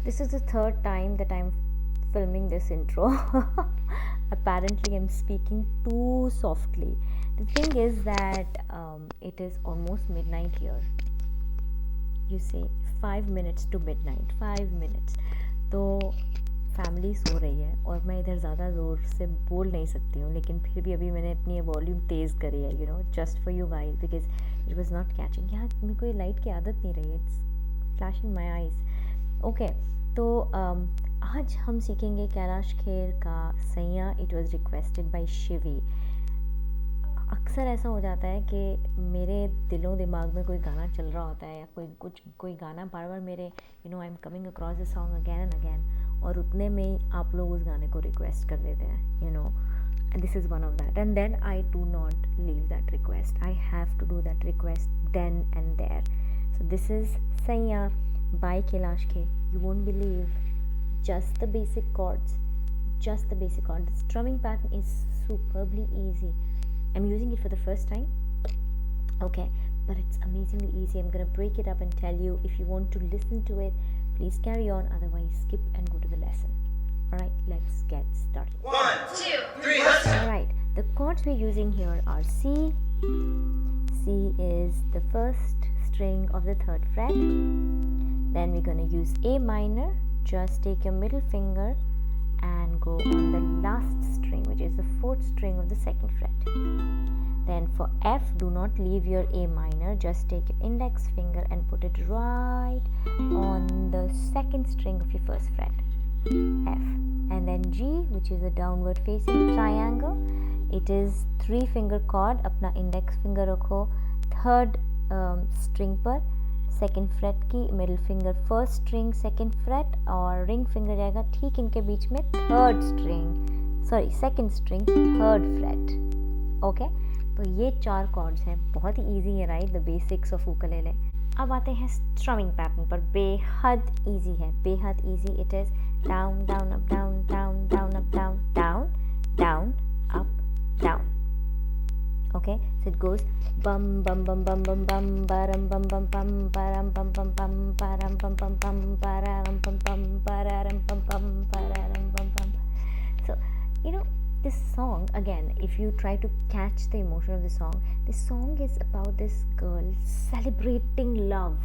This is the third time that I'm filming this intro. Apparently I'm speaking too softly. The thing is that it is almost midnight here. You say 5 minutes to midnight, 5 minutes. तो family so रही है और मैं इधर ज़्यादा ज़ोर से बोल नहीं सकती हूँ, लेकिन फिर भी अभी मैंने अपनी वॉल्यूम तेज़ करी है, you know, just for you guys, because it was not catching. यार मेरे को ये लाइट की आदत नहीं रही है, it's flashing my eyes. Okay, तो आज हम सीखेंगे कैलाश खेर का सैया। It was requested bye Shivi. अक्सर ऐसा हो जाता है कि मेरे दिलों दिमाग में कोई गाना चल रहा होता है या कोई गाना बार बार मेरे I am coming across the song again and again, और उतने में ही आप लोग उस गाने को रिक्वेस्ट कर देते हैं, and this is one of that, and then I do not leave that request, I have to do that request then and there. So this is Saiyaan by Kailash Kher. You won't believe, just the basic chords, the strumming pattern is superbly easy. I'm using it for the first time, okay, but it's amazingly easy. I'm gonna break it up and tell you. If you want to listen to it, please carry on, otherwise skip and go to the lesson. Alright, let's get started. 1, 2, 3, let's go. Alright, the chords we're using here are C. C is the first string of the 3rd fret. Then we're gonna use A minor. Just take your middle finger and go on the last string, which is the 4th string of the 2nd fret. Then for F, do not leave your A minor, just take your index finger and put it right on the 2nd string of your 1st fret, F. And then G, which is a downward facing triangle, it is 3 finger chord. अपना index finger रखो 3rd string पर, 2nd freight की, middle finger 1st string 2nd freight, और ring finger जाएगा ठीक इनके बीच में 2nd string 3rd freight. Okay, तो ये 4 कॉर्ड्स हैं, बहुत ही ईजी है, right, the basics of ukulele. अब आते हैं स्ट्रमिंग पैटर्न पर। बेहद ईजी है, बेहद easy. It is down down up down down down up down down down up down. Okay, so it goes bum bum bum bum bum bum baram bum bum bum baram bum bum bum baram bum bum bum baram bum bum bararam bum bum bararam bum bum. So this song, again, if you try to catch the emotion of the song is about this girl celebrating love.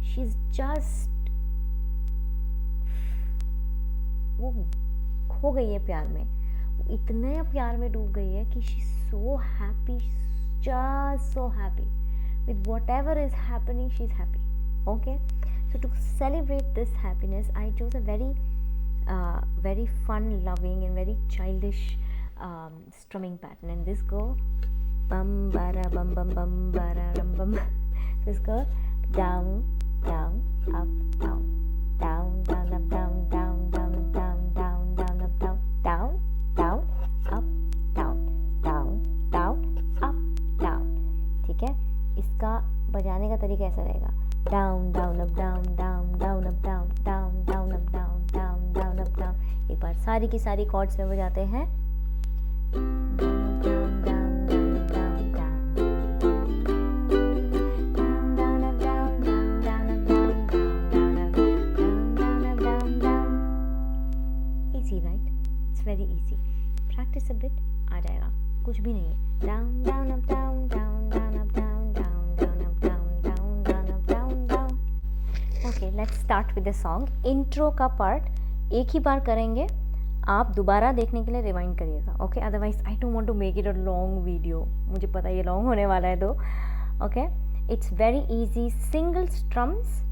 She's just वो खो गई है प्यार में, इतने प्यार में डूब गई है कि she's so happy, just so happy with whatever is happening. She's happy. Okay, so to celebrate this happiness, I chose a very fun loving and very childish strumming pattern, and this go bum bara bum bum bum bara rum bum. This go down down up down down down up down down down down down down up down down down up down down down up down। ठीक है, इसका बजाने का तरीका ऐसा रहेगा, down down up down down down up down down down up down down down up down. एक बार सारी की सारी कॉर्ड्स में बजाते हैं। Easy, right? It's very easy. Practice a bit, आ जाएगा, कुछ भी नहीं है। Down down up down down down up down down down up down down down up down down. Okay, let's start with the song. Intro का part एक ही बार करेंगे, आप दोबारा देखने के लिए रिवाइंड करिएगा, okay, otherwise I don't want to make it a long video, मुझे पता है ये लॉन्ग होने वाला है तो। Okay, it's very easy, single strums,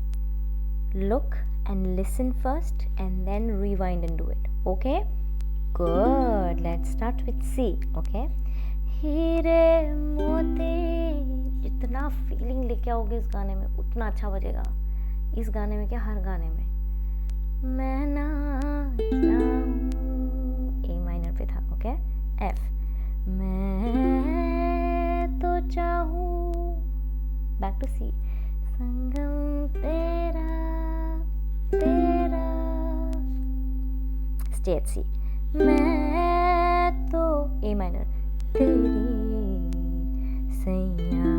look and listen first and then rewind and do it. Okay, good, let's start with C. okay, हीरे मोती, जितना फीलिंग लेके आओगे इस गाने में उतना अच्छा बजेगा, इस गाने में क्या हर गाने में। मैं ना जाऊं, ए माइनर पे था, ओके, F, मैं तो चाहूं, बैक टू C, संगम तेरा तेरा, स्टे एट C, मैं तो ए माइनर तेरी सैया,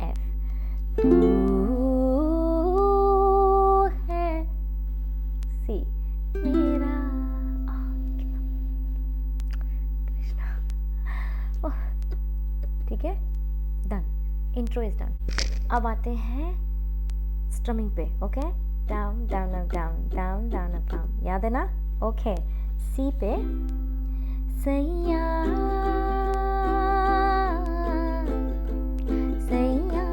F, तू अब आते हैं स्ट्रमिंग पे, okay, down down up down down down up down, याद है ना? ओके, सी पे सैया सैया,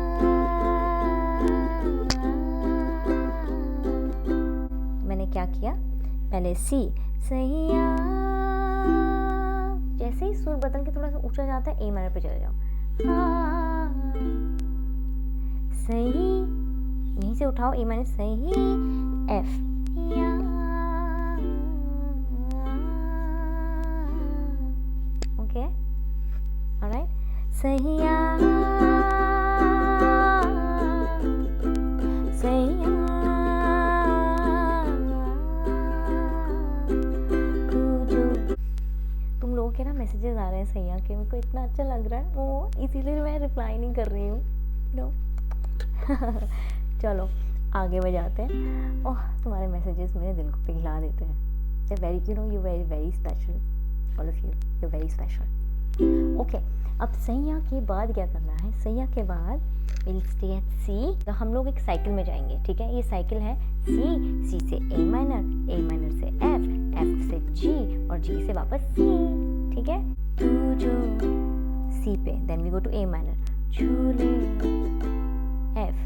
मैंने क्या किया, पहले सी सैया, जैसे ही सुर बदल के थोड़ा सा ऊंचा जाता है ए माइनर पे चले जाओ, सही, यहीं से उठाओ ए माइनर, सही, एफ, या, ओके, ऑलराइट, सैया सैया, तुम लोगों के ना मैसेजेस आ रहे हैं सैया के, मेरे को इतना अच्छा लग रहा है वो, इसीलिए मैं रिप्लाई नहीं कर रही हूँ, नो। चलो आगे बजाते हैं। ओह, तुम्हारे मैसेजेस मेरे दिल को पिघला देते हैं। They very, you know, you very very special, all of you very special. Okay, अब सैया के बाद क्या करना है, सैया के बाद विल स्टे एट सी, तो हम लोग एक साइकिल में जाएंगे, ठीक है? ये साइकिल है सी, सी से ए माइनर, ए माइनर से एफ, एफ से जी और जी से वापस सी, ठीक है? तू जो सी पे, then we go to A minor, झूले एफ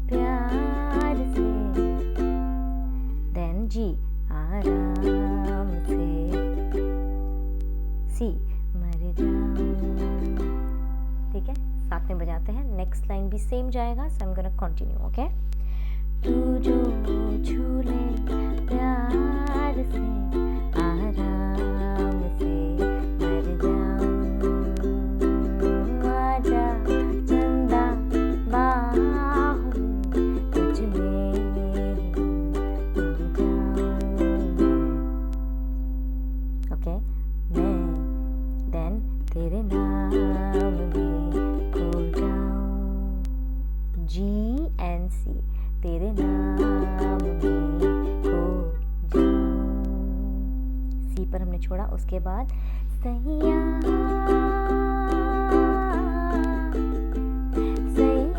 प्यार से, देन जी आराम से, सी मर जाऊं, ठीक है? साथ में बजाते हैं, नेक्स्ट लाइन भी सेम जाएगा, so I am gonna continue, okay? तू जो झूले प्यार से, आराम से मर जाऊं, आजा चंदा बाहों में, तुझ में खो जाऊं, ओके? मैं देन तेरे नाम में खो जाऊं, जी एंड सी, तेरे नाम में खो जाऊं, सी पर हमने छोड़ा, उसके बाद सैया सैया,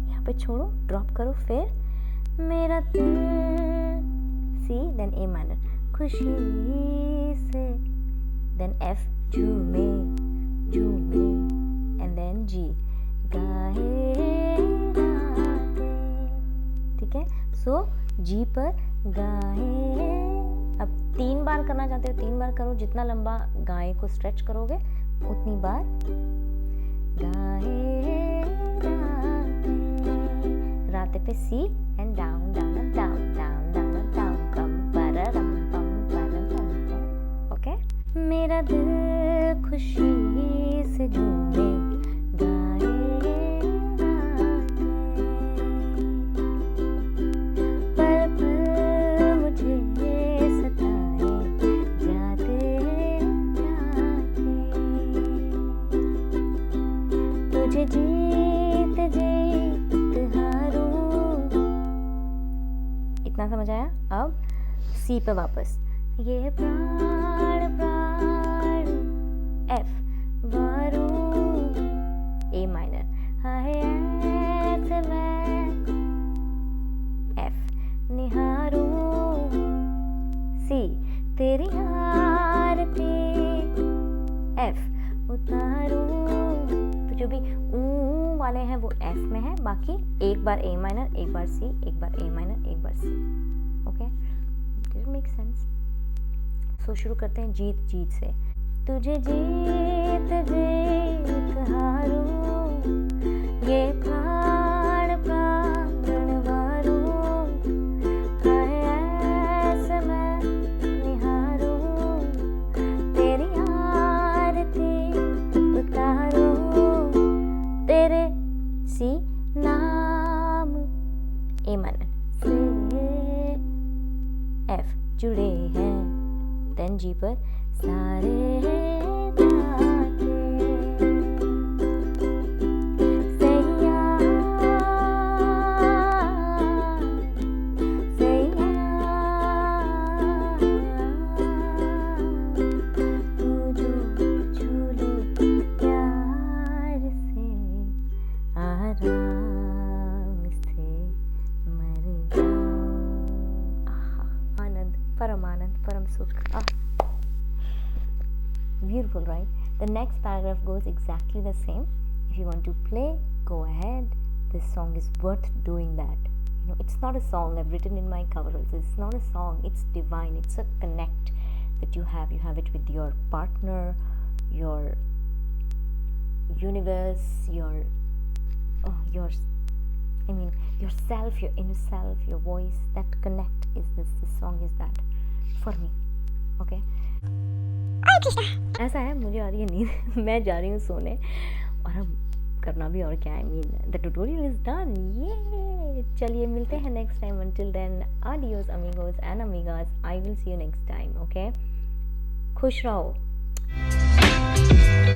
यहाँ पे छोड़ो, ड्रॉप करो, फिर मेरा दिल, सी देन ए माइनर, खुशी से, देन एफ झूमे झूमे, एंड देन जी गाए गाते, ठीक है? सो जी पर गाए, अब 3 बार करना चाहते हो 3 बार करो, जितना लंबा गाए को स्ट्रेच करोगे उतनी बार गाए गाते, राते पे C and down down up down down down up down, पम परम पम परम पम, ओके? मेरा दिल खुशी से झूमे गाए गाते, पल पल मुझे सताए जाते जाते, तुझे जीत जीत हारूं, इतना समझ आया? अब सी पे वापस, ये प्राण प्राण, एफ बारू, ए माइनर, हाय ऐसे मैं, एफ निहारूं, सी तेरी आरती, एफ उतारूं, तो जो भी ऊ वाले हैं वो एफ में है, बाकी एक बार ए माइनर, एक बार सी, एक बार ए माइनर, एक बार C, okay? Does it make sense? So शुरू करते हैं जीत जीत से, तुझे जीत जीत हारूं, ये प्राण प्राण वारूं, हाय ऐसे मैं निहारूं, तेरी आरती उतारूं, तेरे सी नाम, ए माइनर से एफ जुड़े हैं, देन जी पर सारे नाते, सोच कर beautiful, right? The next paragraph goes exactly the same. If you want to play, go ahead. This song is worth doing that. It's not a song I've written in my cover also. It's not a song, it's divine. It's a connect that you have. You have it with your partner, your universe, your yourself, your inner self, your voice. That connect is this song is that for me. Okay. ऐसा है, मुझे आ रही है नींद, मैं जा रही हूँ सोने, और अब करना भी और क्या, द ट्यूटोरियल इज डन। ये चलिए मिलते हैं next time. Until then, adios amigos and amigas, I will see you next time. Okay, खुश रहो।